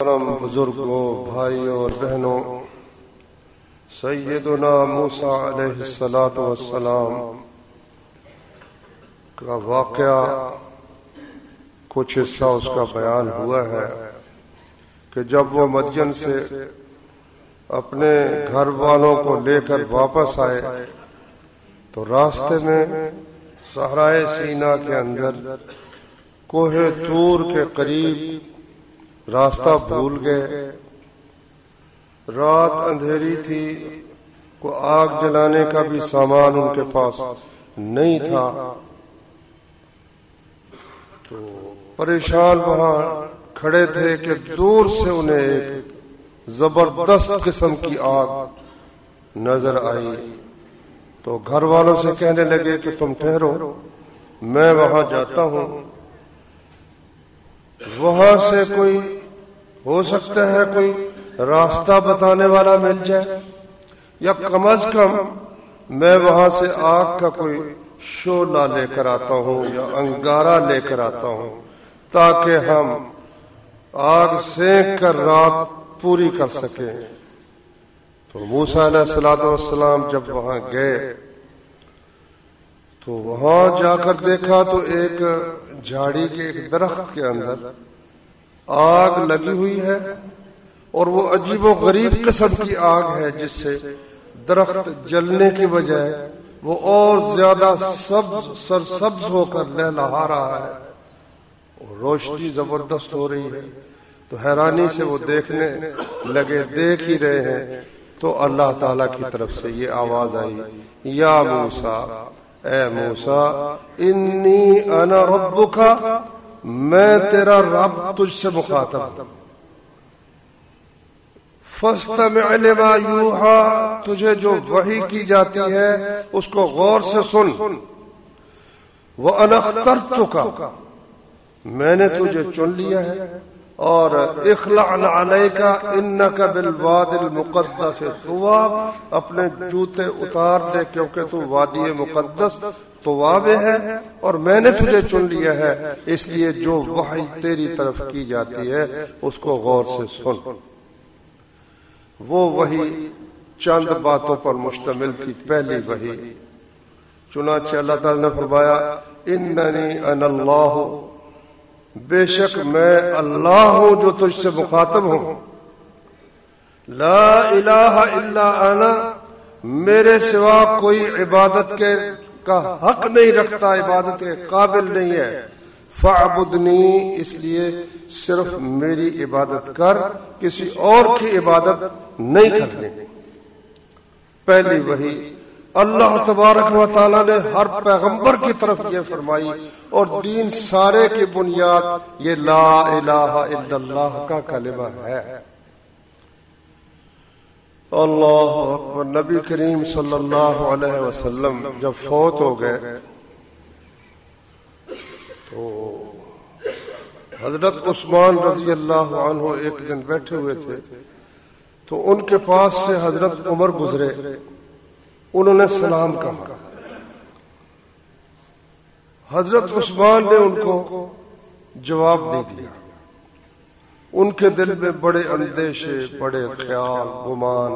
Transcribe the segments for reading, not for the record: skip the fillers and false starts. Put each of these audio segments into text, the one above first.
بزرگوں، بھائیوں اور بہنوں، سیدنا موسیٰ علیہ السلام کا واقعہ کچھ حصہ اس کا بیان ہوا ہے کہ جب وہ مدین سے اپنے گھر والوں کو لے کر واپس آئے تو راستے میں صحرائے سینا کے اندر کوہ طور کے قریب راستہ بھول گئے۔ رات اندھیری تھی، کوئی آگ جلانے کا بھی سامان ان کے پاس نہیں تھا، تو پریشان وہاں کھڑے تھے کہ دور سے انہیں ایک زبردست قسم کی آگ نظر آئی، تو گھر والوں سے کہنے لگے کہ تم ٹھہرو، میں وہاں جاتا ہوں، وہاں سے کوئی ہو سکتا ہے کوئی راستہ بتانے والا مل جائے، یا کم از کم میں وہاں سے آگ کا کوئی شعلہ لے کر آتا ہوں یا انگارہ لے کر آتا ہوں تاکہ ہم آگ سینک کر رات پوری کر سکیں۔ تو موسیٰ علیہ السلام جب وہاں گئے تو وہاں جا کر دیکھا تو ایک جھاڑی کے ایک درخت کے اندر آگ لگی ہوئی ہے، اور وہ عجیب و غریب قسم کی آگ ہے جس سے درخت جلنے کی بجائے وہ اور زیادہ سرسبز ہو کر لہلہا رہا ہے اور روشنی زبردست ہو رہی ہے۔ تو حیرانی سے وہ دیکھنے لگے، دیکھ ہی رہے ہیں تو اللہ تعالیٰ کی طرف سے یہ آواز آئی، یا موسیٰ، اے موسیٰ، انی انا ربک، میں تیرا رب، تجھ سے مخاطب ہوں، فاستمع لما یوحیٰ، تجھے جو وحی کی جاتی ہے اس کو غور سے سن، وَأَنَا اخْتَرْتُكَ، میں نے تجھے چن لیا ہے، اور اخلع علیک انک بالوادی المقدس طویٰ، اپنے جوتے اتار دے کیونکہ تو وادی مقدس طویٰ ہے، اور میں نے تجھے چن لیا ہے، اس لیے جو وحی تیری طرف کی جاتی ہے اس کو غور سے سن۔ وہ وحی چند باتوں پر مشتمل تھی۔ پہلی وحی، چنانچہ اللہ تعالی نے فرمایا، اننی انا اللہ، بے شک میں اللہ ہوں جو تجھ سے مخاطب ہوں، لا الہ الا انا، میرے سوا کوئی عبادت کا حق نہیں رکھتا، عبادت کے قابل نہیں ہے، فاعبدنی، اس لیے صرف میری عبادت کر، کسی اور کی عبادت نہیں کرنی۔ پہلی وحی اللہ تبارک و تعالیٰ نے ہر پیغمبر کی طرف یہ فرمائی، اور دین سارے کی بنیاد یہ لا الہ الا اللہ کا کلمہ ہے۔ اللہ اکبر۔ نبی کریم صلی اللہ علیہ وسلم جب فوت ہو گئے تو حضرت عثمان رضی اللہ عنہ ایک دن بیٹھے ہوئے تھے، تو ان کے پاس سے حضرت عمر گزرے، انہوں نے سلام کہا، حضرت عثمان نے ان کو جواب نہیں دیا، ان کے دل میں بڑے اندیشے، بڑے خیال، گمان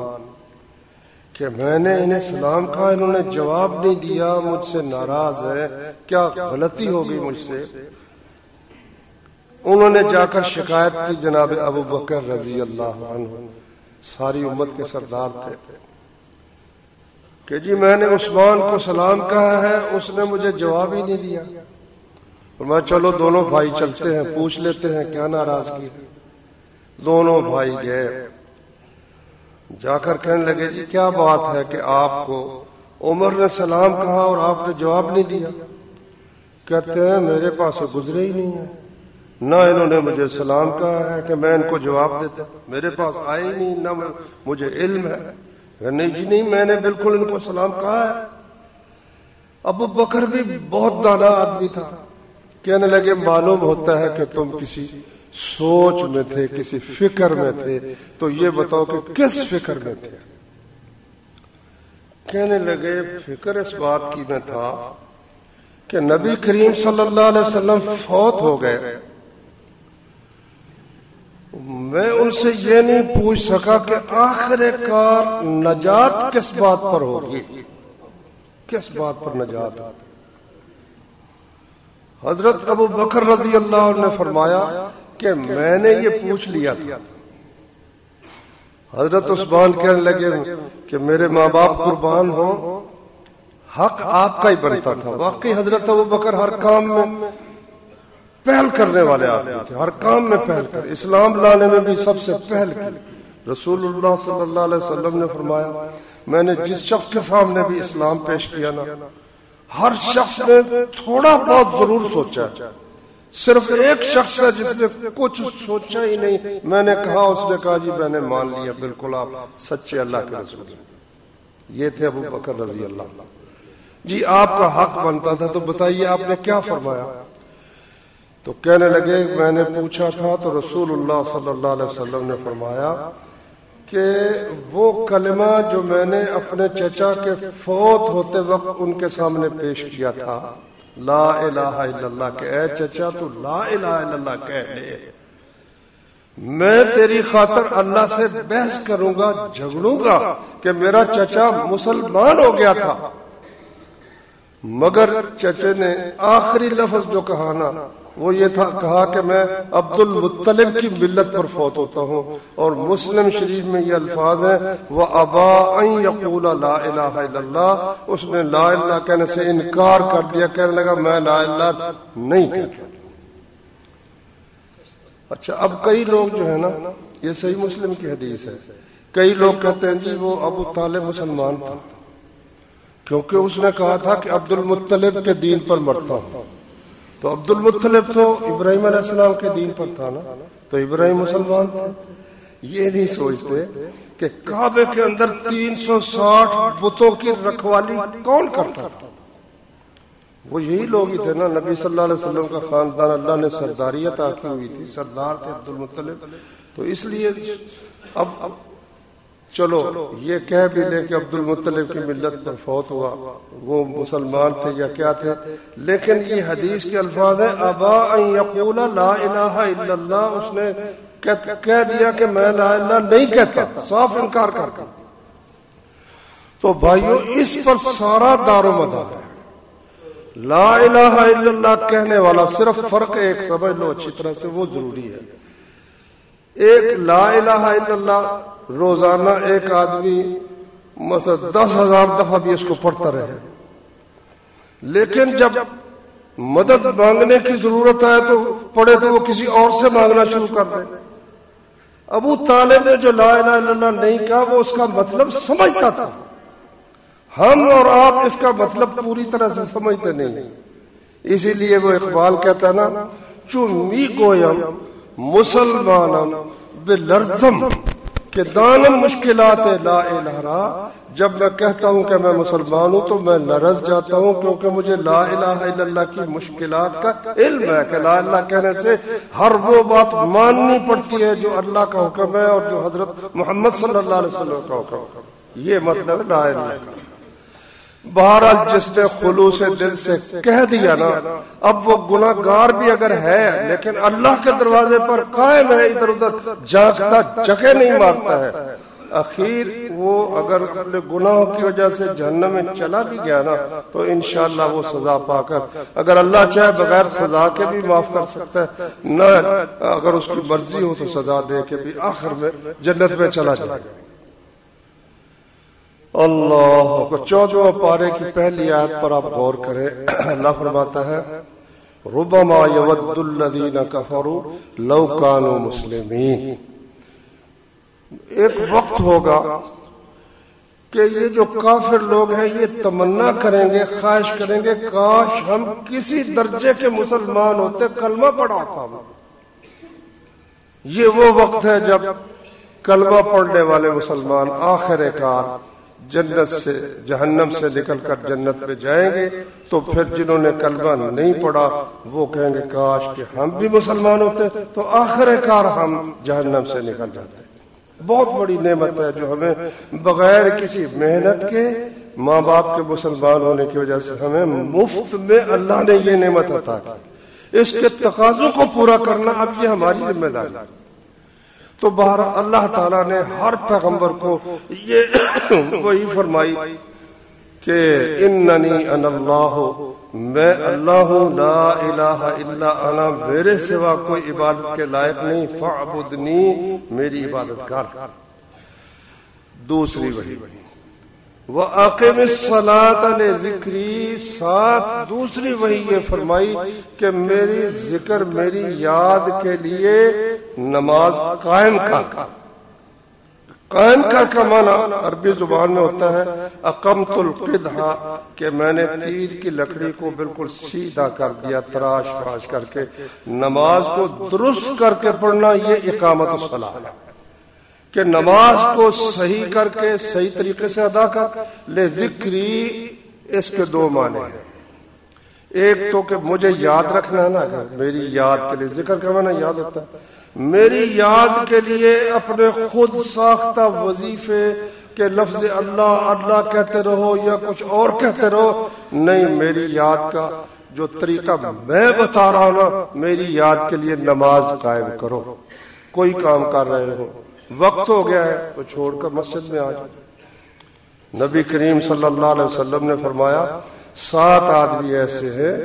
کہ میں نے انہیں سلام کہا، انہوں نے جواب نہیں دیا، مجھ سے ناراض ہے، کیا غلطی ہوگی مجھ سے۔ انہوں نے جا کر شکایت کی جناب ابو بکر رضی اللہ عنہ، ساری امت کے سردار تھے، کہ جی میں نے عثمان کو سلام کہا ہے، اس نے مجھے جواب ہی نہیں دیا۔ فرمایا چلو دونوں بھائی چلتے ہیں، پوچھ لیتے ہیں کیا ناراضگی۔ دونوں بھائی گئے، جا کر کہنے لگے جی کیا بات ہے کہ آپ کو عمر نے سلام کہا اور آپ نے جواب نہیں دیا؟ کہتے ہیں میرے پاس گزرے ہی نہیں ہے، نہ انہوں نے مجھے سلام کہا ہے کہ میں ان کو جواب دیتا، میرے پاس آئے ہی نہیں، نہ مجھے علم ہے۔ نہیں جی نہیں، میں نے بالکل ان کو سلام کہا ہے۔ ابو بکر بھی بہت دانا آدمی تھا، کہنے لگے معلوم ہوتا ہے کہ تم کسی سوچ میں تھے، کسی فکر میں تھے، تو یہ بتاؤ کہ کس فکر میں تھے؟ کہنے لگے فکر اس بات کی میں تھا کہ نبی کریم صلی اللہ علیہ وسلم فوت ہو گئے، میں ان سے یہ نہیں پوچھ سکا کہ آخر کار نجات کس بات پر ہوگی، کس بات پر نجات ہوگی۔ حضرت ابو بکر رضی اللہ عنہ نے فرمایا کہ میں نے یہ پوچھ لیا تھا۔ حضرت عثمان کہنے لگے کہ میرے ماں باپ قربان ہوں، حق آپ کا ہی بنتا تھا۔ واقعی حضرت ابو بکر ہر کام میں پہل کرنے والے آدمی تھے، ہر کام میں پہل کر، اسلام لانے میں بھی سب سے پہل کی۔ رسول اللہ صلی اللہ علیہ وسلم نے فرمایا میں نے جس شخص کے سامنے بھی اسلام پیش کیا نا، ہر شخص نے تھوڑا بہت ضرور سوچا، صرف ایک شخص ہے جس نے کچھ سوچا ہی نہیں۔ میں نے کہا، اس نے کہا جی میں نے مان لیا، بالکل آپ سچے اللہ کے رسول ہیں۔ یہ تھے ابو بکر رضی اللہ عنہ۔ جی آپ کا حق بنتا تھا، تو بتائیے آپ نے کیا فرمایا؟ تو کہنے لگے میں نے پوچھا تھا تو رسول اللہ صلی اللہ علیہ وسلم نے فرمایا کہ وہ کلمہ جو میں نے اپنے چچا کے فوت ہوتے وقت ان کے سامنے پیش کیا تھا، لا الہ الا اللہ، کہ اے چچا تو لا الہ الا اللہ کہہ لے، میں تیری خاطر اللہ سے بحث کروں گا، جھگڑوں گا کہ میرا چچا مسلمان ہو گیا تھا، مگر چچے نے آخری لفظ جو کہا نا وہ یہ تھا، کہا کہ میں عبد المطلب کی ملت پر فوت ہوتا ہوں۔ اور مسلم شریف میں یہ الفاظ ہیں وَأَبَا أَن يَقُولَ لَا إِلَهَ إِلَّا اللَّهُ، اس نے لا الہ کہنے سے انکار کر دیا، کہنے لگا میں لا الہ نہیں کہتا۔ اچھا، اب کئی لوگ جو ہے نا، یہ صحیح مسلم کی حدیث ہے، کئی لوگ کہتے ہیں جی وہ ابو طالب مسلمان تھا کیونکہ اس نے کہا تھا کہ عبد المطلب کے دین پر مرتا ہوں، تو عبد المطلب تو ابراہیم علیہ السلام کے دین پر تھا نا، تو ابراہیم مسلمان تھا۔ یہ نہیں سوچتے کہ کعبے کے اندر 360 بتوں کی رکھوالی کون کرتا تھا؟ وہ یہی لوگ ہی تھے نا، نبی صلی اللہ علیہ وسلم کا خاندان اللہ نے سرداری عطا کی ہوئی تھی، سردار تھے عبد المطلب، تو اس لیے اب چلو یہ کہہ بھی لے کہ عبد المطلب کی ملت پر فوت ہوا، وہ مسلمان تھے یا کیا تھے، لیکن یہ حدیث کے الفاظ ہیں ابا ان یقول لا الہ الا اللہ، اس نے کہہ دیا کہ میں لا الہ نہیں کہتا، صاف انکار کر کے۔ تو بھائیو اس پر سارا دار و مدار ہے، لا الہ الا اللہ کہنے والا، صرف فرق ایک سمجھ لو اچھی طرح سے، وہ ضروری ہے۔ ایک لا الہ الا اللہ روزانہ ایک آدمی مثلا 10,000 دفعہ بھی اس کو پڑھتا رہے، لیکن جب مدد مانگنے کی ضرورت ہے تو پڑھے تو وہ کسی اور سے مانگنا شروع کر دے۔ ابو طالب نے جو لا الہ الا اللہ نہیں کہا وہ اس کا مطلب سمجھتا تھا، ہم اور آپ اس کا مطلب پوری طرح سے سمجھتے نہیں، اسی لیے وہ اقبال کہتا ہے نا، چمی گویم مسلمانم بلرزم کہ دانم مشکلات لا الہ را، جب میں کہتا ہوں کہ میں مسلمان ہوں تو میں لرز جاتا ہوں، کیونکہ مجھے لا الہ الا اللہ کی مشکلات کا علم ہے کہ لا الہ کہنے سے ہر وہ بات ماننی پڑتی ہے جو اللہ کا حکم ہے اور جو حضرت محمد صلی اللہ علیہ وسلم کا حکم ہے، یہ مطلب ہے لا الہ کا۔ بہرحال جس نے خلوص دل سے کہہ دیا نا، اب وہ گناہ گار بھی اگر ہے لیکن اللہ کے دروازے پر قائم ہے، ادھر ادھر جھانکتا جگہ نہیں مارتا ہے، اخیر وہ اگر اپنے گناہوں کی وجہ سے جہنم میں چلا بھی گیا نا تو انشاءاللہ وہ سزا پا کر، اگر اللہ چاہے بغیر سزا کے بھی معاف کر سکتا ہے، نہ اگر اس کی مرضی ہو تو سزا دے کے بھی آخر میں جنت میں چلا جائے۔ اللہ کو 14واں پارے کی پہلی آیت پر آپ غور کریں، اللہ فرماتا ہے ربما یود الذین کفروا لو کانوا مسلمین، ایک وقت ہوگا کہ یہ جو کافر لوگ ہیں یہ تمنا کریں گے، خواہش کریں گے کاش ہم کسی درجے کے مسلمان ہوتے، کلمہ پڑھا تھا۔ یہ وہ وقت ہے جب کلمہ پڑھنے والے مسلمان آخر کار جنت سے، جہنم سے نکل کر جنت میں جائیں گے، تو پھر جنہوں نے کلمہ نہیں پڑھا وہ کہیں گے کاش کہ ہم بھی مسلمان ہوتے تو آخر کار ہم جہنم سے نکل جاتے۔ بہت بڑی نعمت ہے جو ہمیں بغیر کسی محنت کے، ماں باپ کے مسلمان ہونے کی وجہ سے ہمیں مفت میں اللہ نے یہ نعمت عطا کی۔ اس کے تقاضوں کو پورا کرنا اب یہ ہماری ذمہ داری ہے۔ تو بہر اللہ تعالیٰ نے ہر پیغمبر کو یہ وہی فرمائی کہ اننی انا اللہ، میں اللہ ہوں، لا الہ الا انا، میرے سوا کوئی عبادت کے لائق نہیں، فاعبدنی، میری عبادت کر۔ دوسری وحی وَأَقِمِ الصَّلَاةَ لِذِكْرِي، ساتھ دوسری وحی یہ فرمائی کہ میری ذکر، میری یاد کے لیے نماز قائم کر۔ قائم کر کا معنی عربی زبان میں ہوتا ہے اقمت القدح، کہ میں نے تیر کی لکڑی کو بالکل سیدھا کر دیا، تراش فراش کر کے نماز کو درست کر کے پڑھنا، یہ اقامت الصلاۃ ہے کہ نماز کو صحیح کر کے صحیح طریقے سے ادا کر۔ لے ذکری، اس کے دو معنی ہیں، ایک تو کہ مجھے یاد رکھنا ہے نا، میری یاد کے لیے، ذکر کا معنی یاد ہوتا ہے، میری یاد کے لیے اپنے خود ساختہ وظیفے کہ لفظ اللہ اللہ کہتے رہو یا کچھ اور کہتے رہو، نہیں، میری یاد کا جو طریقہ میں بتا رہا ہوں نا، میری یاد کے لیے نماز قائم کرو۔ کوئی کام کر رہے ہو، وقت ہو گیا ہے تو چھوڑ کر مسجد میں آ جاؤ۔ نبی کریم صلی اللہ علیہ وسلم نے فرمایا 7 آدمی ایسے ہیں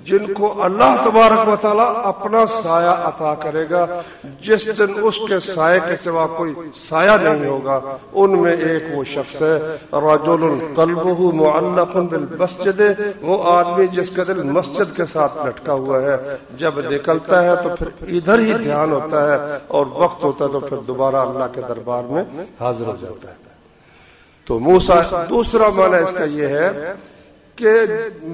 جن کو اللہ تبارک و تعالیٰ اپنا سایہ عطا کرے گا، جس دن اس کے سائے کے سوا کوئی سایہ نہیں ہوگا۔ ان میں ایک وہ شخص ہے رجل قلبہ معلق بالمسجد، وہ آدمی جس کا دل مسجد کے ساتھ لٹکا ہوا ہے، جب نکلتا ہے تو پھر ادھر ہی دھیان ہوتا ہے، اور وقت ہوتا ہے تو پھر دوبارہ اللہ کے دربار میں حاضر ہو جاتا ہے۔ تو موسیٰ، دوسرا معنی اس کا یہ ہے کہ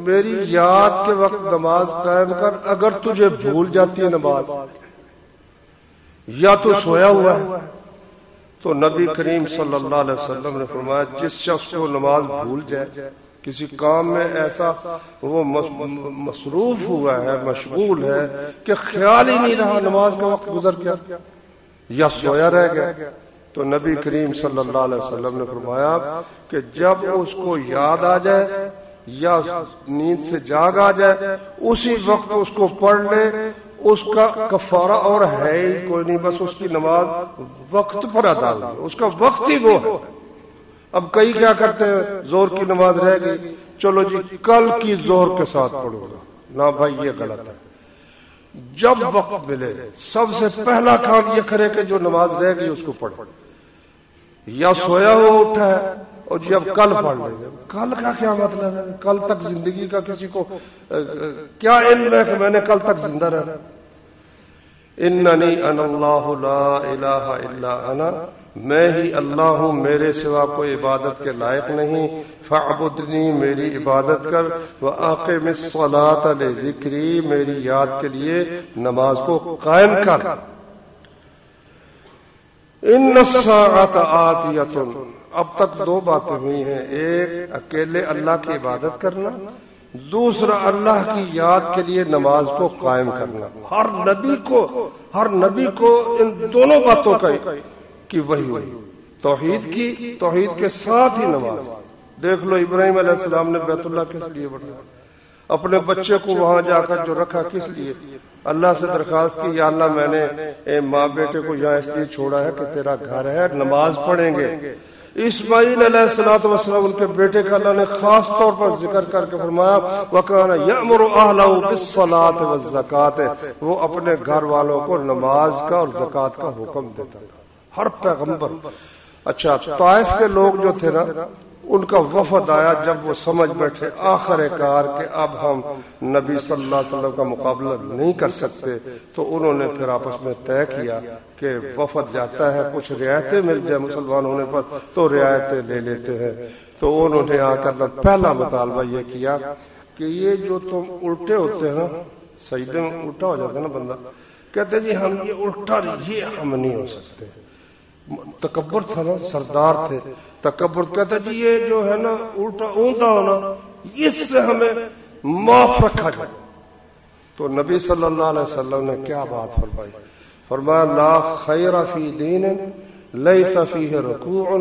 میری یاد کے وقت نماز قائم کر، اگر تجھے بھول جاتی ہے نماز یا تو سویا ہوا ہے، تو نبی کریم صلی اللہ علیہ وسلم نے فرمایا جس شخص کو نماز بھول جائے، کسی کام میں ایسا وہ مصروف ہوا ہے، مشغول ہے کہ خیال ہی نہیں رہا، نماز کا وقت گزر گیا یا سویا رہ گیا، تو نبی کریم صلی اللہ علیہ وسلم نے فرمایا کہ جب اس کو یاد آ جائے یا نیند سے جاگ آ جائے، اسی وقت اس کو پڑھ لے، اس کا کفارہ اور ہے ہی کوئی نہیں، بس اس کی نماز وقت پر ادا ہوئی، اس کا وقت ہی وہ ہے۔ اب کئی کیا کرتے ہیں، زور کی نماز رہ گئی، چلو جی کل کی زور کے ساتھ پڑھو گا، نہ بھائی یہ غلط ہے۔ جب وقت ملے سب سے پہلا کام یہ کرے کہ جو نماز رہ گئی اس کو پڑھے، یا سویا ہوا اٹھا ہے اور جی اب کل پڑھ لیں گے، کل کا کیا مطلب ہے؟ کل تک زندگی کا کسی کو کیا علم ہے کہ میں نے کل تک زندہ رہنا؟ اننی انا اللہ لا الہ الا انا، میں ہی اللہ ہوں، میرے سوا کوئی عبادت کے لائق نہیں، فاعبدنی، میری عبادت کر، واقم الصلاۃ لذکری، میری یاد کے لیے نماز کو قائم کر۔ ان الساعۃ آتیۃ، اب تک 2 باتیں ہوئی ہیں، ایک اکیلے اللہ کی عبادت کرنا، دوسرا اللہ کی یاد کے لیے نماز کو قائم کرنا۔ ہر نبی کو ان دونوں باتوں کی وحی ہوئی، توحید کے ساتھ ہی نماز۔ دیکھ لو ابراہیم علیہ السلام نے بیت اللہ کس لیے بنایا، اپنے بچے کو وہاں جا کر جو رکھا کس لیے؟ اللہ سے درخواست کی یا اللہ میں نے ماں بیٹے کو یہاں اس لیے چھوڑا ہے کہ تیرا گھر ہے، نماز پڑھیں گے۔ اسماعیل علیہ الصلوۃ والسلام ان کے بیٹے کا اللہ نے خاص طور پر ذکر کر کے فرمایا وَكَانَ يَأْمُرُ أَهْلَهُ بِالصَّلَاةِ وَالزَّكَاةِ، وہ اپنے گھر والوں کو نماز کا اور زکوٰۃ کا حکم دیتا تھا، ہر پیغمبر۔ اچھا، طائف کے لوگ جو تھے نا، ان کا وفد آیا، جب وہ سمجھ بیٹھے آخر کار کہ اب ہم نبی صلی اللہ علیہ وسلم کا مقابلہ نہیں کر سکتے، تو انہوں نے پھر آپس میں طے کیا کہ وفد جاتا ہے، کچھ رعایتیں مل جائے مسلمان ہونے پر تو رعایتیں لے لیتے ہیں۔ تو انہوں نے آ کر پہلا مطالبہ یہ کیا کہ یہ جو تم الٹے ہوتے ہیں نا، سجدے میں الٹا ہو جاتا ہے نا بندہ، کہتے جی ہم یہ الٹا یہ ہم نہیں ہو سکتے۔ تکبر تھا نا، سردار تھے، تکبر کہتا جی یہ جو ہے نا الٹا اوندا ہونا، اس سے ہمیں معاف رکھا جائے۔ تو نبی صلی اللہ علیہ وسلم نے کیا بات فرمائی؟ فرمایا لا خیر فی دین لیس فیہ رکوع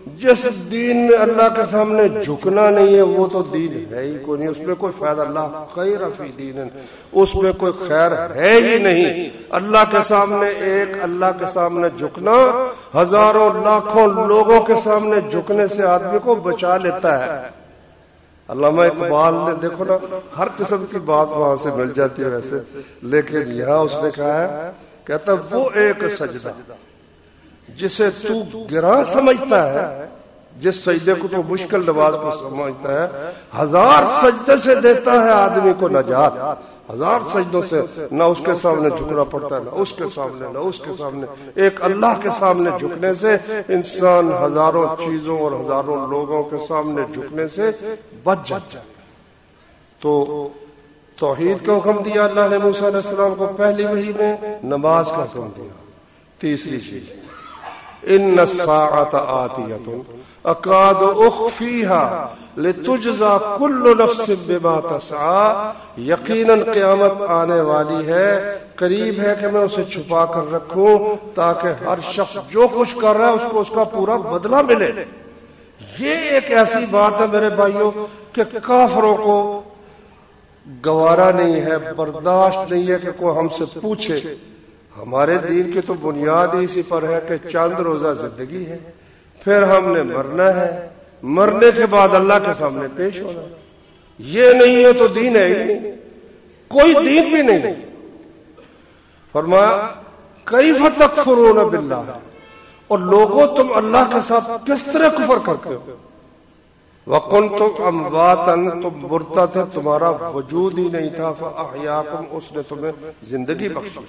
جس دین میں اللہ کے سامنے جھکنا نہیں ہے وہ تو دین ہے ہی کوئی نہیں، اس میں کوئی فائدہ، اللہ خیر فی دین، اس میں کوئی خیر ہے ہی نہیں۔ اللہ کے سامنے اللہ کے سامنے جھکنا ہزاروں لاکھوں لوگوں کے سامنے جھکنے سے آدمی کو بچا لیتا ہے۔ علامہ اقبال نے دیکھو نا، ہر قسم کی بات وہاں سے مل جاتی ہے ویسے، لیکن یہاں اس نے کہا ہے، کہتا وہ ایک سجدہ جسے تو گراں سمجھتا ہے، جس سجدے کو تو مشکل نماز کو سمجھتا ہے، ہزار سجدے سے دیتا ہے آدمی کو نجات۔ ہزار سجدوں سے نہ اس کے سامنے جھکنا پڑتا ہے، نہ اس کے سامنے، نہ اس کے سامنے، ایک اللہ کے سامنے جھکنے سے انسان ہزاروں چیزوں اور ہزاروں لوگوں کے سامنے جھکنے سے بچ جاتا ہے۔ تو توحید کا حکم دیا اللہ نے موسیٰ علیہ السلام کو پہلی وحی میں، نماز کا حکم دیا۔ تیسری چیز، ان الساعۃ آتیۃ اکاد اخفیھا لتجزا کل نفس بما تسعی، یقیناً قیامت آنے والی ہے، قریب ہے کہ میں اسے چھپا کر رکھوں تاکہ ہر شخص جو کچھ کر رہا ہے اس کو اس کا پورا بدلہ ملے۔ یہ ایک ایسی بات ہے میرے بھائیوں کہ کافروں کو گوارا نہیں ہے، برداشت نہیں ہے کہ کوئی ہم سے پوچھے۔ ہمارے دین کی تو بنیاد ہی اسی پر ہے کہ چند روزہ زندگی ہے، پھر ہم نے مرنا ہے، مرنے کے بعد اللہ کے سامنے پیش ہونا۔ یہ نہیں ہے تو دین ہے ہی نہیں، کوئی دین بھی نہیں۔ فرمایا کیف تکفرون باللہ، اور لوگوں تم اللہ کے ساتھ کس طرح کفر کرتے ہو؟ وَكُنْتُمْ أَمْوَاتًا، تم مردہ تھے، تمہارا وجود ہی نہیں تھا، فَأَحْيَاكُمْ، اس نے تمہیں زندگی بخشی،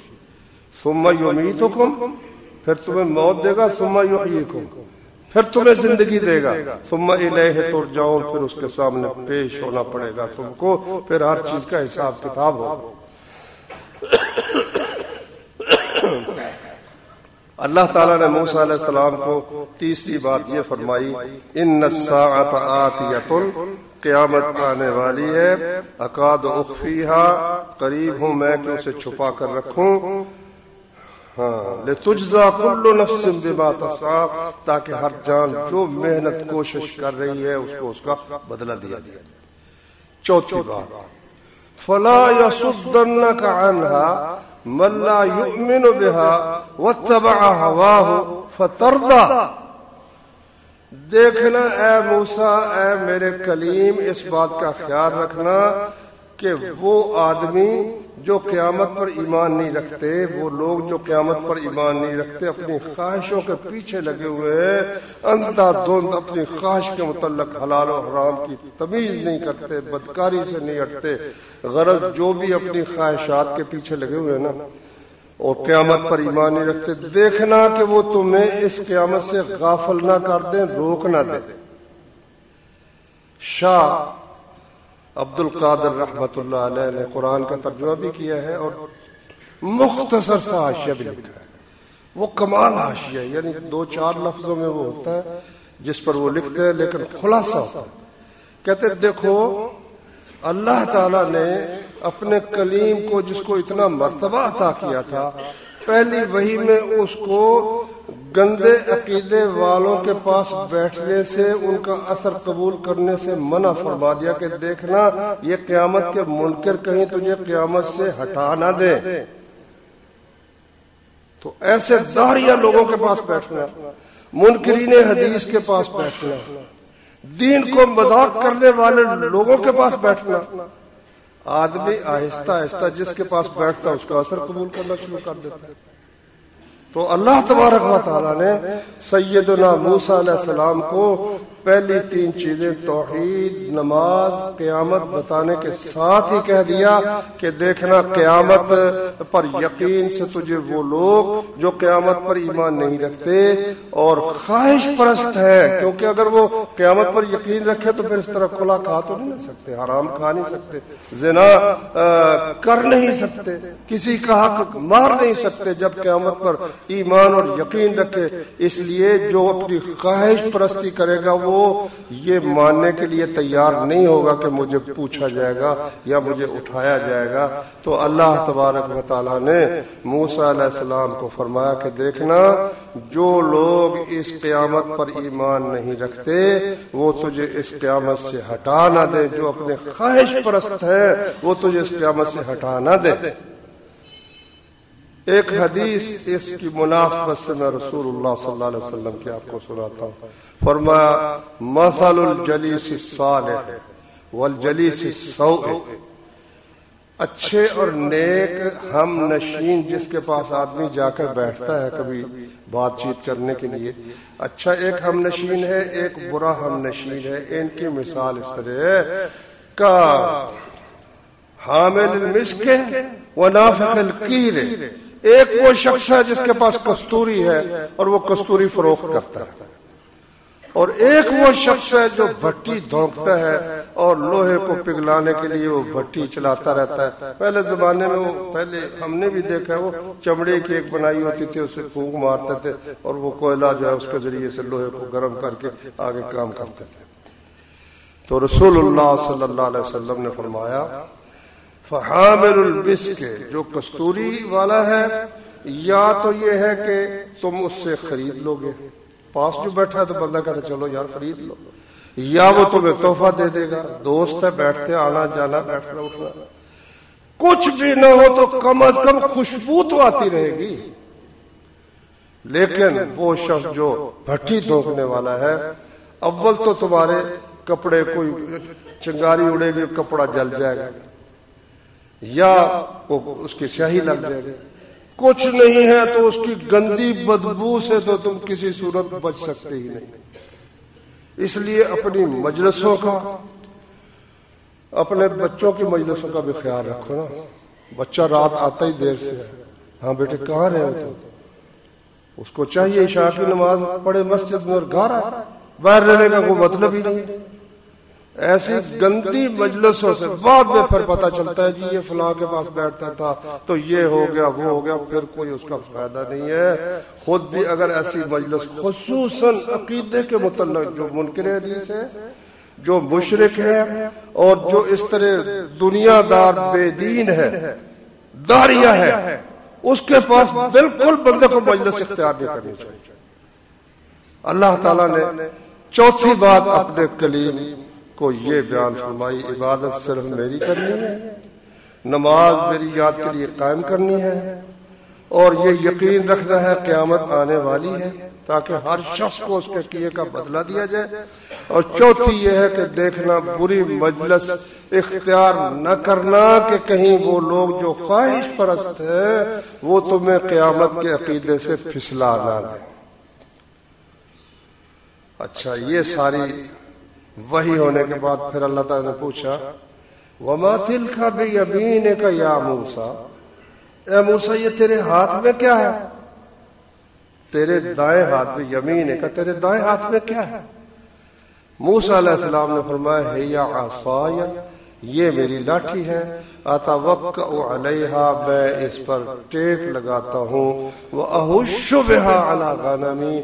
ثُمَّ يُمِيتُكُمْ، پھر تمہیں موت دے گا، ثُمَّ يُحْيِيكُمْ، پھر تمہیں زندگی دے گا، ثُمَّ إِلَيْهِ تُرْجَعُونَ، پھر اس کے سامنے پیش ہونا پڑے گا تم کو، پھر ہر چیز کا حساب کتاب ہوگا۔ اللہ تعالیٰ نے موسیٰ علیہ السلام کو تیسری بات یہ فرمائی، ان الساعۃ آتیۃ، قیامت آنے والی ہے، اکاد اخفیھا، قریب ہوں میں کہ اسے چھپا کر رکھوں، لتجزا کل نفس بما تسعی، تاکہ ہر جان جو محنت کوشش کر رہی ہے اس کو اس کا بدلہ دیا جائے۔ چوتھی بات، فلا یصدنک عنہا من لا یؤمن بها واتبع هواه فترضى، دیکھنا اے موسیٰ، اے میرے کلیم، اس بات کا خیال رکھنا کہ وہ آدمی جو قیامت پر ایمان نہیں رکھتے، وہ لوگ جو قیامت پر ایمان نہیں رکھتے، اپنی خواہشوں کے پیچھے لگے ہوئے ہیں، اندھا دھند اپنی خواہش کے متعلق حلال و حرام کی تمیز نہیں کرتے، بدکاری سے نہیں ہٹتے، غرض جو بھی اپنی خواہشات کے پیچھے لگے ہوئے ہیں نا، اور قیامت پر ایمان نہیں رکھتے، دیکھنا کہ وہ تمہیں اس قیامت سے غافل نہ کر دیں، روک نہ دیں۔ شاہ عبد القادر رحمت اللہ علیہ نے قرآن کا ترجمہ بھی کیا ہے اور مختصر سا حاشیہ بھی لکھا ہے، وہ کمال حاشیہ، یعنی 2-4 لفظوں میں وہ ہوتا ہے جس پر وہ لکھتے ہیں، لیکن خلاصہ ہوتا ہے۔ کہتے دیکھو اللہ تعالیٰ نے اپنے کلیم کو، جس کو اتنا مرتبہ عطا کیا تھا، پہلی وحی میں اس کو گندے عقیدے والوں کے پاس بیٹھنے سے، ان کا اثر قبول کرنے سے منع فرما دیا کہ دیکھنا یہ قیامت کے منکر کہیں تجھے قیامت سے ہٹا نہ دے۔ تو ایسے داہریہ لوگوں کے پاس بیٹھنا، منکرین حدیث کے پاس بیٹھنا، دین کو مذاق کرنے والے لوگوں کے پاس بیٹھنا، آدمی آہستہ آہستہ جس کے پاس بیٹھتا اس کا اثر قبول کرنا شروع کر دیتا ہے۔ تو اللہ تبارک و تعالیٰ نے سیدنا موسیٰ علیہ السلام کو پہلی 3 چیزیں توحید، نماز، قیامت بتانے کے ساتھ ہی کہہ دیا کہ دیکھنا قیامت پر یقین سے تجھے وہ لوگ جو قیامت پر ایمان نہیں رکھتے اور خواہش پرست ہے، کیونکہ اگر وہ قیامت پر یقین رکھے تو پھر اس طرح کھلا کھا تو نہیں سکتے، حرام کھا نہیں سکتے، زنا کر نہیں سکتے، کسی کا حق مار نہیں سکتے جب قیامت پر ایمان اور یقین رکھے۔ اس لیے جو اپنی خواہش پرستی کرے گا وہ وہ یہ ماننے کے لیے تیار نہیں ہوگا کہ مجھے پوچھا جائے گا یا مجھے اٹھایا جائے گا. تو اللہ تبارک و تعالیٰ نے موسیٰ علیہ السلام کو فرمایا کہ دیکھنا جو لوگ اس قیامت پر ایمان نہیں رکھتے وہ تجھے اس قیامت سے ہٹا نہ دے. جو اپنے خواہش پرست ہیں وہ تجھے اس قیامت سے ہٹا نہ دے. ایک حدیث اس کی مناسبت سے میں رسول اللہ صلی اللہ علیہ وسلم کی آپ کو سناتا ہوں. فرمایا مثل الجلیس الصالح والجلیس السوء. اچھے اور نیک ہم نشین جس کے پاس آدمی جا کر بیٹھتا ہے کبھی بات چیت کرنے کے لیے, اچھا ایک ہم نشین ہے ایک برا ہم نشین ہے. ان کی مثال اس طرح ہے کا حامل المسک ونافخ القیر. ایک وہ شخص ہے جس کے پاس کستوری ہے اور وہ کستوری فروخت کرتا ہے, اور ایک وہ شخص ہے جو بھٹی دھونکتا ہے اور لوہے کو پگھلانے کے لیے وہ بھٹی چلاتا رہتا ہے. پہلے زمانے میں وہ پہلے ہم نے بھی دیکھا ہے وہ چمڑے کی ایک بنائی ہوتی تھی, اسے پھونک مارتے تھے اور وہ کوئلہ جو ہے اس کے ذریعے سے لوہے کو گرم کر کے آگے کام کرتے تھے. تو رسول اللہ صلی اللہ علیہ وسلم نے فرمایا فحامل المسک, جو کستوری والا ہے یا تو یہ ہے کہ تم اس سے خرید لو گے, پاس جو بیٹھا ہے تو بندہ کہتا چلو یار خرید لو, یا وہ تمہیں تحفہ دے دے گا, دوست ہے بیٹھتے آنا جانا بیٹھنا اٹھنا, کچھ بھی نہ ہو تو کم از کم خوشبو تو آتی رہے گی. لیکن وہ شخص جو بھٹی دھونکنے والا ہے, اول تو تمہارے کپڑے کوئی چنگاری اڑے گی کپڑا جل جائے گا یا اس کی سیاہی لگ جائے گی, کچھ نہیں ہے تو اس کی گندی بدبو سے تو تم کسی صورت بچ سکتے ہی نہیں. اس لیے اپنی مجلسوں کا, اپنے بچوں کی مجلسوں کا بھی خیال رکھو نا. بچہ رات آتا ہی دیر سے, ہاں بیٹے کہاں رہے ہو تو اس کو چاہیے عشاء کی نماز پڑھے مسجد میں اور گھر آئے, باہر رہنے کا کوئی مطلب ہی نہیں. ایسی گندی مجلسوں سے بعد میں پھر پتہ چلتا ہے جی یہ فلاں کے پاس بیٹھتا تھا تو یہ ہو گیا وہ ہو گیا, پھر کوئی اس کا فائدہ نہیں ہے. خود بھی اگر ایسی مجلس خصوصاً عقیدے کے متعلق جو منکر حدیث ہے, جو مشرک ہے اور جو اس طرح دنیا دار بے دین ہے, داریہ ہے, اس کے پاس بالکل بندے کو مجلس اختیار نہیں کرنی چاہیے. اللہ تعالیٰ نے چوتھی بات اپنے کلیم کو یہ بیان فرمائی, عبادت صرف میری کرنی ہے, نماز میری یاد کے لیے قائم کرنی ہے, اور یہ یقین رکھنا ہے قیامت آنے والی ہے تاکہ ہر شخص کو اس کے کیے کا بدلہ دیا جائے. اور چوتھی یہ ہے کہ دیکھنا بری مجلس اختیار نہ کرنا کہ کہیں وہ لوگ جو خواہش پرست ہے وہ تمہیں قیامت کے عقیدے سے پھسلا نہ دیں. اچھا یہ ساری وحی ہونے کے بعد پھر اللہ تعالیٰ نے پوچھا وَمَا تِلْكَ بِيَمِينِكَ يَا مُوسَىٰ, اے موسیٰ یہ تیرے ہاتھ میں کیا ہے؟ تیرے دائیں ہاتھ میں, یمین کا تیرے دائیں ہاتھ میں کیا ہے؟ موسیٰ علیہ السلام نے فرمایا ہِیَ عَصَایَ, یہ میری لاٹھی ہے, اتوکأ علیہا, میں اس پر ٹیک لگاتا ہوں, وَأَهُشُّ بِهَا عَلَىٰ غَنَمِي,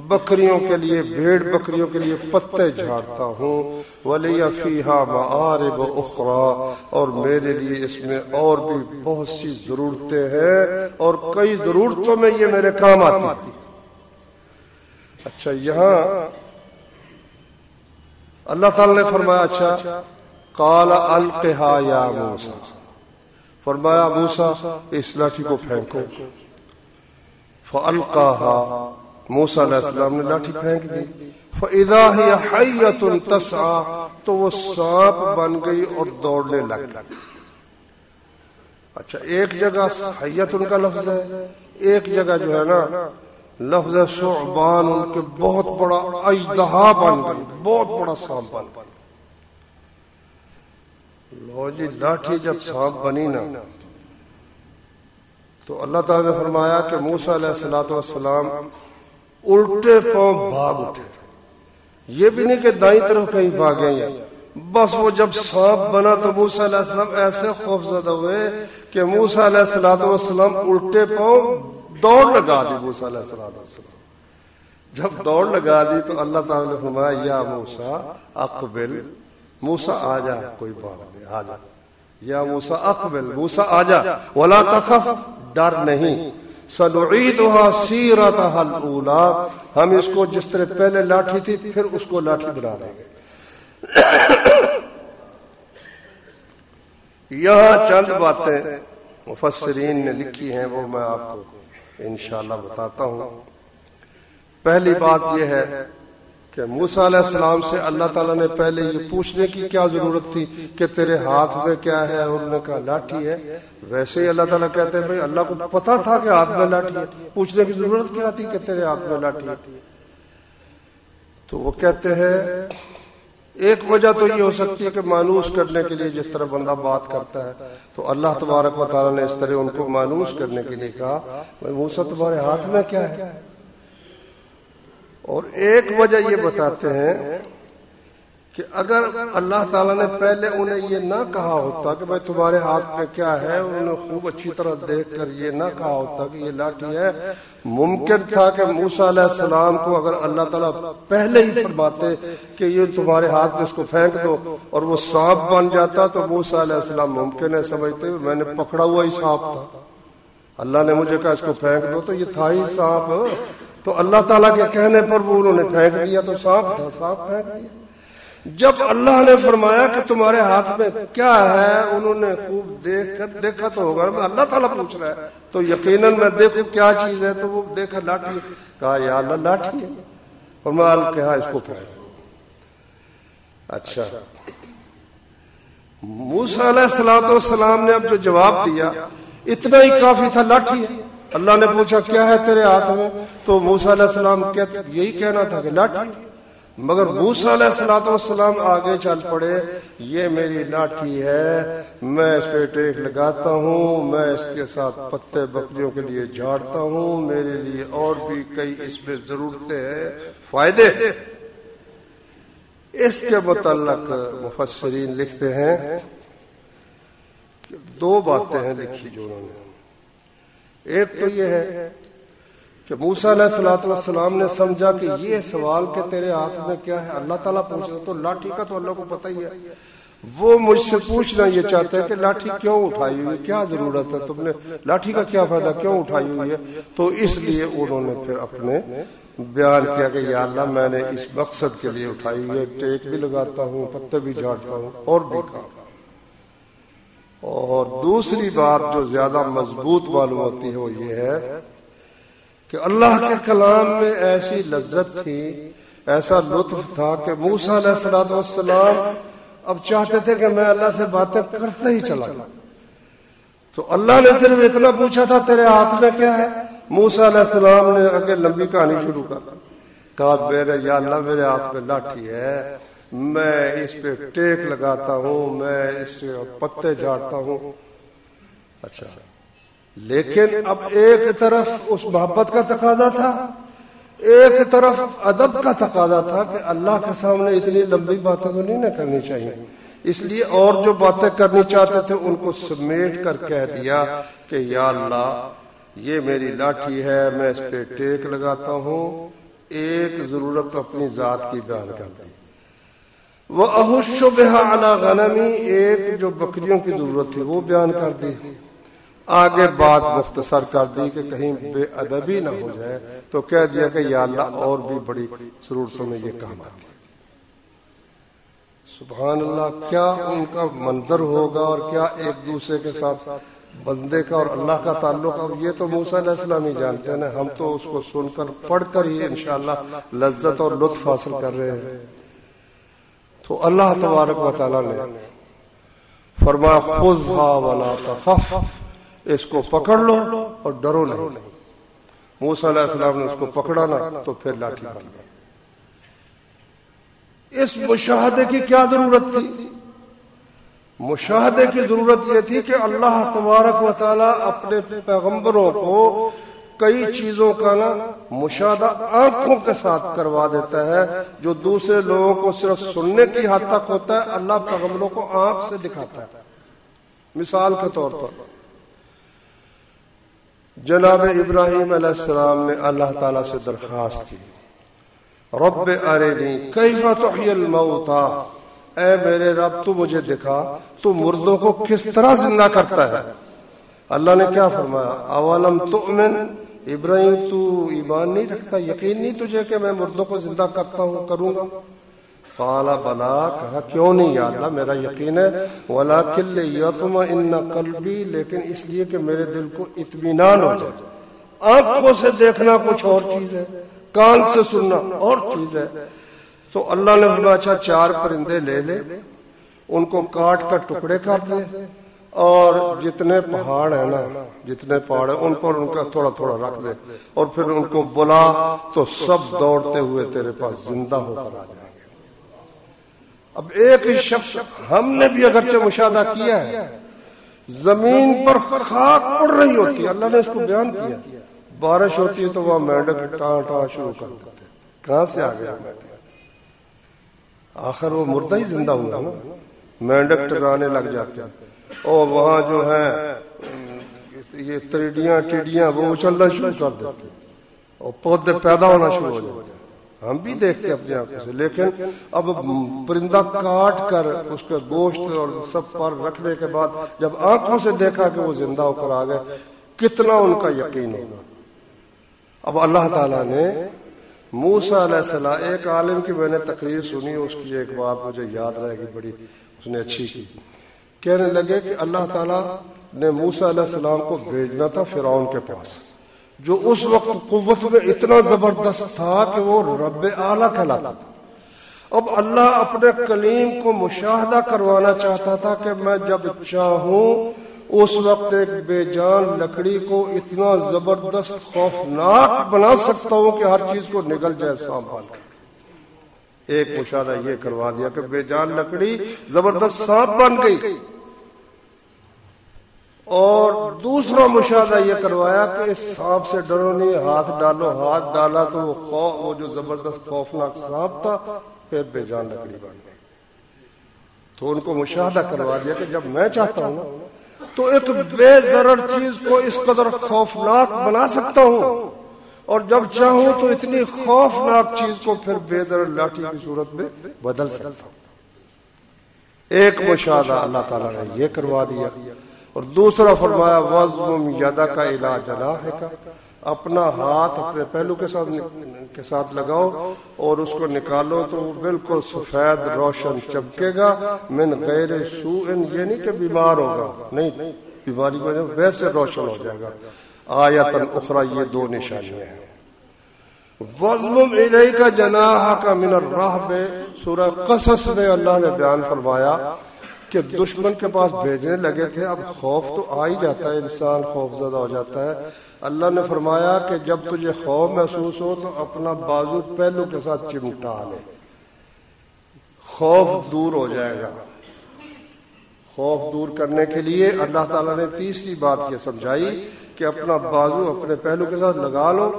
بکریوں کے لیے بھیڑ بکریوں کے لیے پتے جھاڑتا ہوں, وَلِيَ فِيهَا مَآرِبُ أُخْرَىٰ, اور میرے لیے اس میں اور بھی بہت سی ضرورتیں ہیں اور کئی ضرورتوں میں یہ میرے کام آتی. اچھا یہاں اللہ تعالی نے فرمایا اچھا قال القها یا موسیٰ, فرمایا موسیٰ اس لاٹھی کو پھینکو. فالقاها, موسیٰ علیہ السلام نے لاٹھی پھینک دی. فاذا هي حیۃ تسعى, تو وہ سانپ بن گئی اور دوڑنے لگ گئی. اچھا ایک جگہ حیۃ کا لفظ ہے, ایک جگہ جو ہے نا لفظ ثعبان, ان کے بہت بڑا اژدہا بن گئی, بہت بڑا سانپ بن گئی. لو جی لاٹھی جب سانپ بنی نا تو اللہ تعالیٰ نے فرمایا کہ موسیٰ علیہ السلام الٹے پاؤں بھاگ اٹھے. یہ بھی نہیں کہ دائیں طرف کہیں بھاگے ہیں, بس وہ جب سانپ بنا تو موسیٰ علیہ السلام ایسے خوف زدہ ہوئے کہ موسیٰ علیہ السلام الٹے پاؤں دوڑ لگا دی. موسیٰ علیہ السلام جب دوڑ لگا دی تو اللہ تعالیٰ نے فرمایا یا موسیٰ اقبل، موسیٰ آ جا، کوئی بات نہیں، آ جا، یا موسیٰ اقبل، موسیٰ آ جا، ولا تخف، ڈر نہیں، سنعیدها سیرتها الاولی، ہم اس کو جس طرح پہلے لاٹھی تھی پھر اس کو لاٹھی بنا دیں گے۔ یہاں چند باتیں مفسرین نے لکھی ہیں، وہ میں آپ کو انشاءاللہ بتاتا ہوں۔ پہلی بات یہ ہے کہ موسیٰ علیہ السلام سے اللہ تعالیٰ نے پہلے یہ پوچھنے کی کیا ضرورت تھی کہ تیرے ہاتھ میں کیا ہے، اور انہوں نے کہا لاٹھی ہے۔ ویسے ہی اللہ تعالیٰ کہتے ہیں بھائی اللہ کو پتا تھا کہ ہاتھ میں لاٹھی ہے، پوچھنے کی ضرورت کیا تھی کہ تیرے ہاتھ میں لاٹھی ہے؟ تو وہ کہتے ہیں ایک وجہ تو یہ ہو سکتی ہے کہ مانوس کرنے کے لیے، جس طرح بندہ بات کرتا ہے تو اللہ تبارک و تعالیٰ نے اس طرح ان کو مانوس کرنے کے لیے کہا بھائی موسیٰ تمہارے ہاتھ میں کیا ہے۔ اور ایک وجہ یہ بتاتے ہیں کہ اگر اللہ تعالیٰ نے پہلے انہیں یہ نہ کہا ہوتا کہ بھائی تمہارے ہاتھ میں کیا ہے، اور انہیں خوب اچھی طرح دیکھ کر یہ نہ کہا ہوتا کہ یہ لاٹھی ہے، ممکن تھا کہ موسیٰ علیہ السلام کو اگر اللہ تعالیٰ پہلے ہی فرماتے کہ یہ تمہارے ہاتھ میں اس کو پھینک دو اور وہ سانپ بن جاتا، تو موسیٰ علیہ السلام ممکن ہے سمجھتے ہوئے میں نے پکڑا ہوا ہی سانپ تھا، اللہ نے مجھے کہا اس کو پھینک دو تو یہ تھا ہی سانپ، تو اللہ تعالیٰ کے کہنے پر وہ انہوں نے پھینک دیا تو سانپ تھا، سانپ پھینک دیا۔ جب اللہ نے فرمایا کہ تمہارے ہاتھ میں کیا ہے، انہوں نے خوب دیکھا تو ہوگا میں اللہ تعالیٰ پوچھ رہا ہے تو یقیناً میں دیکھوں کیا چیز ہے، تو وہ دیکھا لاٹھی، کہا یا اللہ لاٹھی ہے، اور میں کہا اس کو پھینک۔ اچھا، موسیٰ علیہ السلام نے اب جو جواب دیا اتنا ہی کافی تھا، لاٹھی ہے۔ اللہ نے پوچھا کیا ہے تیرے ہاتھ میں، تو موسیٰ علیہ السلام یہی کہنا تھا کہ لاٹھی، مگر موسیٰ علیہ السلام آگے چل پڑے، یہ میری لاٹھی ہے، میں اس پہ ٹیک لگاتا ہوں، میں اس کے ساتھ پتے بکریوں کے لیے جھاڑتا ہوں، میرے لیے اور بھی کئی اس میں ضرورتیں ہیں، فائدے۔ اس کے متعلق مفسرین لکھتے ہیں کہ دو باتیں ہیں لکھی جو انہوں نے، ایک تو یہ ہے کہ موسیٰ علیہ السلام نے سمجھا کہ یہ سوال کہ تیرے ہاتھ میں کیا ہے اللہ تعالیٰ پوچھ رہا، تو لاٹھی کا تو اللہ کو پتہ ہی ہے، وہ مجھ سے پوچھنا یہ چاہتے ہیں کہ لاٹھی کیوں اٹھائی ہوئی ہے، کیا ضرورت ہے، تم نے لاٹھی کا کیا فائدہ، کیوں اٹھائی ہوئی ہے؟ تو اس لیے انہوں نے پھر اپنے بیان کیا کہ یا اللہ میں نے اس مقصد کے لیے اٹھائی ہوئی ہے، ٹیک بھی لگاتا ہوں، پتے بھی جھاڑتا ہوں اور بھی کام۔ اور دوسری بات جو زیادہ مضبوط معلوم ہوتی ہے وہ یہ ہے کہ اللہ کے کلام میں ایسی لذت تھی، ایسا لطف تھا کہ موسیٰ علیہ السلام اب چاہتے تھے کہ میں اللہ سے باتیں کرتے ہی چلا گیا۔ تو اللہ نے صرف اتنا پوچھا تھا تیرے ہاتھ میں کیا ہے، موسیٰ علیہ السلام نے آگے لمبی کہانی شروع کر کہا یا اللہ میرے ہاتھ میں لاٹھی ہے، میں اس پہ ٹیک لگاتا ہوں، میں اس سے پتے جھاڑتا ہوں۔ اچھا، لیکن اب ایک طرف اس محبت کا تقاضا تھا، ایک طرف ادب کا تقاضا تھا کہ اللہ کے سامنے اتنی لمبی باتیں تو نہیں نہ کرنی چاہیے، اس لیے اور جو باتیں کرنی چاہتے تھے ان کو سمیٹ کر کہہ دیا کہ یا اللہ یہ میری لاٹھی ہے، میں اس پہ ٹیک لگاتا ہوں، ایک ضرورت تو اپنی ذات کی بیان کر دی، وَأَحُشُّ بِهَا عَلَىٰ غَنَمِي، ایک جو بکریوں کی ضرورت تھی وہ بیان کر دی، آگے بات مختصر کر دی کہ کہیں بے ادبی نہ ہو جائے، تو کہہ دیا کہ یا اللہ اور بھی بڑی ضرورتوں میں یہ کام آتی ہے۔ سبحان اللہ، کیا ان کا منظر ہوگا اور کیا ایک دوسرے کے ساتھ بندے کا اور اللہ کا تعلق، اور یہ تو موسیٰ علیہ السلام ہی جانتے ہیں نا، ہم تو اس کو سن کر پڑھ کر ہی انشاءاللہ لذت اور لطف حاصل کر رہے ہیں۔ تو اللہ تبارک و تعالیٰ نے فرمایا خُذْهَا وَلَا تَخَفْ، اس کو پکڑ لو اور ڈرو نہیں۔ موسیٰ علیہ السلام نے اس کو پکڑا نا تو پھر لاٹھی بن گئی۔ اس مشاہدے کی کیا ضرورت تھی؟ مشاہدے کی ضرورت یہ تھی کہ اللہ تبارک و تعالیٰ اپنے پیغمبروں کو کئی چیزوں کا نا مشاہدہ آنکھوں کے ساتھ کروا دیتا ہے، جو دوسرے لوگوں کو صرف سننے کی حد تک ہوتا ہے، اللہ پیغمبروں کو آنکھ سے دکھاتا ہے۔ مثال کے طور پر جناب ابراہیم علیہ السلام نے اللہ تعالیٰ سے درخواست کی رب ارنی کیف تحیی الموتى، اے میرے رب تو مجھے دکھا تو مردوں کو کس طرح زندہ کرتا ہے۔ اللہ نے کیا فرمایا؟ اولم تؤمن، ابراہیم تو ایمان نہیں رکھتا، یقین نہیں تجھے کہ میں مردوں کو زندہ کروں گا؟ قال بلا، کہا کیوں نہیں یا اللہ، میرا یقین ہے، ولکن لیطمئن قلبی، لیکن اس لیے کہ میرے دل کو اطمینان ہو جائے۔ آنکھوں سے دیکھنا کچھ اور چیز ہے، کان سے سننا اور چیز ہے۔ تو اللہ نے فرمایا اچھا 4 پرندے لے لے، ان کو کاٹ کر ٹکڑے کر دے، اور جتنے پہاڑ ہیں نا، جتنے پہاڑ ہیں ان پر ان کا تھوڑا تھوڑا رکھ دے، اور پھر ان کو بلا تو سب دوڑتے ہوئے تیرے پاس زندہ ہو کر آ جائیں گے۔ اب ایک ہی شخص، ہم نے بھی اگرچہ مشاہدہ کیا ہے، زمین پر خاک پڑ رہی ہوتی ہے، اللہ نے اس کو بیان کیا، بارش ہوتی ہے تو وہ مینڈک ٹاں ٹاں شروع کر دیتے، کہاں سے آ گیا مینڈک؟ آخر وہ مردہ ہی زندہ ہوا نا، مینڈک ٹرانے لگ جاتے ہیں، اور وہاں جو ہے یہ تریڈیاں ٹڈیاں وہ اچھلنا شروع کر دیتے ہیں، اور پودے پیدا ہونا شروع ہو جاتے ہیں۔ ہم بھی دیکھتے ہیں اپنی آنکھوں سے، لیکن اب پرندہ کاٹ کر اس کا گوشت اور سب پر رکھنے کے بعد جب آنکھوں سے دیکھا کہ وہ زندہ ہو کر آ گئے، کتنا ان کا یقین ہوگا۔ اب اللہ تعالیٰ نے موسیٰ علیہ السلام، ایک عالم کی میں نے تقریر سنی، اس کی ایک بات مجھے یاد رہے گی، بڑی اس نے اچھی کی، کہنے لگے کہ اللہ تعالیٰ نے موسیٰ علیہ السلام کو بھیجنا تھا فرعون کے پاس، جو اس وقت قوت میں اتنا زبردست تھا کہ وہ رب اعلیٰ کہلاتا تھا۔ اب اللہ اپنے کلیم کو مشاہدہ کروانا چاہتا تھا کہ میں جب چاہوں اس وقت ایک بے جان لکڑی کو اتنا زبردست خوفناک بنا سکتا ہوں کہ ہر چیز کو نگل جائے سانپ بن کے۔ ایک مشاہدہ یہ کروا دیا کہ بے جان لکڑی زبردست سانپ بن گئی، اور دوسرا مشاہدہ یہ کروایا کہ اس سانپ سے ڈرو نہیں، ہاتھ ڈالو، ہاتھ ڈالا تو وہ جو زبردست خوفناک سانپ تھا پھر بے جان لکڑی بن گئی۔ تو ان کو مشاہدہ کروا دیا کہ جب میں چاہتا ہوں تو ایک بے ضرر چیز کو اس قدر خوفناک بنا سکتا ہوں، اور جب چاہوں تو اتنی خوفناک چیز کو پھر بے ضرر لاٹھی کی صورت میں بدل سکتا ہوں۔ ایک مشاہدہ اللہ تعالیٰ نے یہ کروا دیا، اور دوسرا فرمایا وَضْمُمْ يَدَكَ إِلَىٰ جَنَاحِكَ، اپنا ہاتھ اپنے پہلو کے ساتھ لگاؤ اور اس کو نکالو تو وہ بالکل سفید روشن چمکے گا، من غیر سوء، یہ نہیں کہ بیمار ہوگا، نہیں، بیماری کی وجہ ویسے روشن ہو جائے گا۔ آیتن اخری، یہ 2 نشانیاں ہیں۔ وَضْمُمْ إِلَيْكَ جَنَاحَكَ مِنَ الرَّهْبِ، سورہ قصص میں اللہ نے بیان فرمایا کہ دشمن کے پاس بھیجنے لگے تھے، اب خوف تو آ ہی جاتا ہے، انسان خوف زدہ ہو جاتا ہے۔ اللہ نے فرمایا کہ جب تجھے خوف محسوس ہو تو اپنا بازو پہلو کے ساتھ چمٹا لے، خوف دور ہو جائے گا۔ خوف دور کرنے کے لیے اللہ تعالیٰ نے تیسری بات یہ سمجھائی کہ اپنا بازو اپنے پہلو کے ساتھ لگا لو۔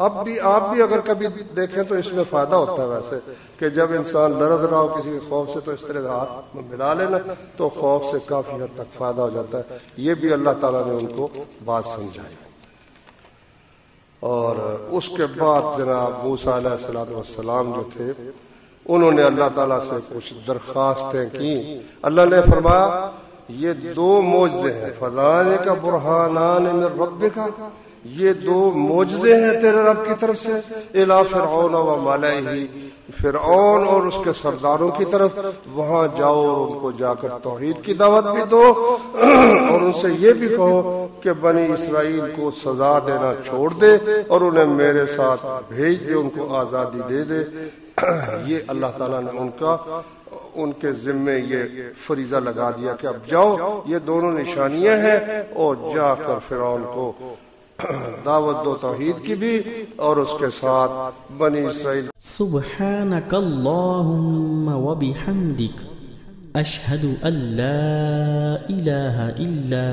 اب بھی آپ بھی اگر کبھی دیکھیں تو اس میں فائدہ ہوتا ہے ویسے، کہ جب انسان لرز رہا ہو کسی خوف سے تو اس طرح ہاتھ ملا لینا تو خوف سے کافی حد تک فائدہ ہو جاتا ہے۔ یہ بھی اللہ تعالیٰ نے ان کو بات سمجھائی۔ اور اس کے بعد جناب موسیٰ علیہ السلام جو تھے انہوں نے اللہ تعالیٰ سے کچھ درخواستیں کی۔ اللہ نے فرمایا یہ 2 معجزے ہیں، فَذَلِكَ بُرْهَانَانِ مِن رَبِّكَ، یہ 2 معجزے ہیں تیرے رب کی طرف سے، اِلَىٰ فِرْعَوْنَ وَمَلَئِهِ، فرعون اور اس کے سرداروں کی طرف، وہاں جاؤ اور ان کو جا کر توحید کی دعوت بھی دو، اور ان سے یہ بھی کہو کہ بنی اسرائیل کو سزا دینا چھوڑ دے اور انہیں میرے ساتھ بھیج دے، ان کو آزادی دے دے۔ یہ اللہ تعالیٰ نے ان کے ذمے یہ فریضہ لگا دیا کہ اب جاؤ، یہ 2 نشانیاں ہیں، اور جا کر فرعون کو دعوت دو توحید کی بھی، اور اس کے ساتھ بنی اسرائیل۔ سبحانک اللہم وبحمدک، اشہد ان لا الہ الا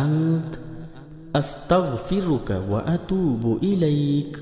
انت، استغفرک واتوب الیک۔